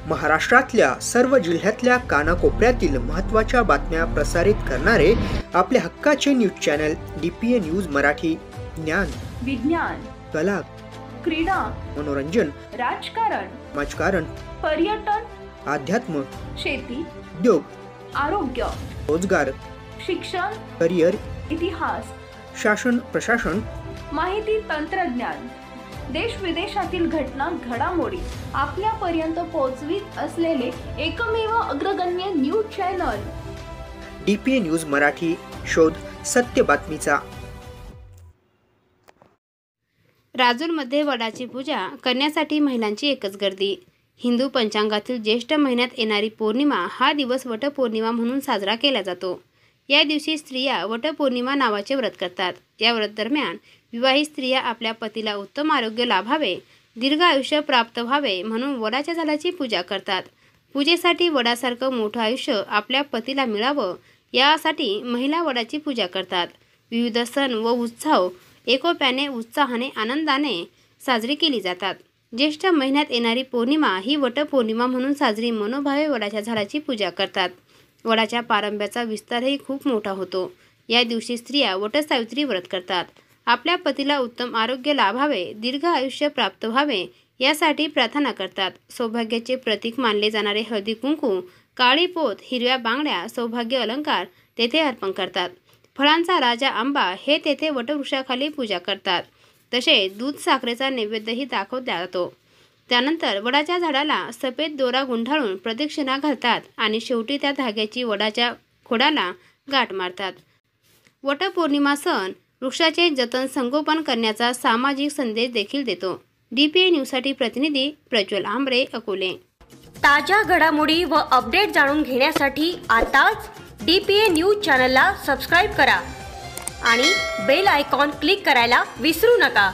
महाराष्ट्रातल्या सर्व जिल्ह्यातल्या कानाकोपऱ्यातील महत्त्वाच्या बातम्या प्रसारित करणारे आपले हक्काचे news channel DPA news Marathi. ज्ञान, विज्ञान, कला, क्रीडा, मनोरंजन, राजकारण, समाजकारण, पर्यटन, अध्यात्म, शेती, उद्योग, आरोग्य, रोजगार, शिक्षण, करिअर, इतिहास, शासन प्रशासन, माहिती तंत्रज्ञान, देश विदेशातील घटना घडामोडी आपल्यापर्यंत पोहोचवित असलेले एकमेव अग्रगण्य news channel DPA news Marathi. शोध सत्य बातमीचा. राजूरमध्ये वडाची पूजा करण्यासाठी महिलांची एकच गर्दी. हिंदू पंचांगातील ज्येष्ठ महिन्यात येणारी पौर्णिमा हा दिवस वटपौर्णिमा म्हणून साजरा केला जातो. या दिवशी स्त्रिया वटपौर्णिमा नावाचे व्रत करतात. या व्रत दरम्यान विवाहित स्त्रिया आपल्या पतीला उत्तम आरोग्य लाभावे, दीर्घ आयुष्य प्राप्त व्हावे म्हणून वडाच्या झाडाची पूजा करतात. पूजेसाठी वडासारखं मोठं आयुष्य आपल्या पतीला मिळावं यासाठी महिला वडाची पूजा करतात. विविध सण व उत्सव एकोप्याने, उत्साहाने, आनंदाने साजरी केली जातात. ज्येष्ठ महिन्यात येणारी पौर्णिमा ही वटपौर्णिमा म्हणून साजरी मनोभावे वडाच्या झाडाची पूजा करतात. वडाच्या पारंब्याचा विस्तारही खूप मोठा होतो. या दिवशी स्त्रिया वटसावित्री व्रत करतात. आपल्या पतीला उत्तम आरोग्य लाभावे, दीर्घ आयुष्य प्राप्त व्हावे यासाठी प्रार्थना करतात. सौभाग्याचे प्रतीक मानले जाणारे हळदी कुंकू, काळी पोत, हिरव्या बांगड्या, सौभाग्य अलंकार तेथे अर्पण करतात. फळांचा राजा आंबा हे तेथे वटवृक्षाखाली पूजा करतात. तसेच दूध साखरेचा नैवेद्यही दाखवला जातो. त्यानंतर वडाच्या झाडाला सफेद दोरा गुंडाळून प्रदक्षिणा घालतात आणि शेवटी त्या धाग्याची वडाच्या खोडाला गाठ मारतात. वटपौर्णिमा सण वृक्षाचे जतन, संगोपन करण्याचा सामाजिक संदेश देखील देतो. DPA न्यूजसाठी प्रतिनिधी प्रज्वल आंबरे, अकोले. ताज्या घडामोडी व अपडेट जाणून घेण्यासाठी आताच DPA न्यूज चॅनलला सबस्क्राईब करा आणि बेल आयकॉन क्लिक करायला विसरू नका.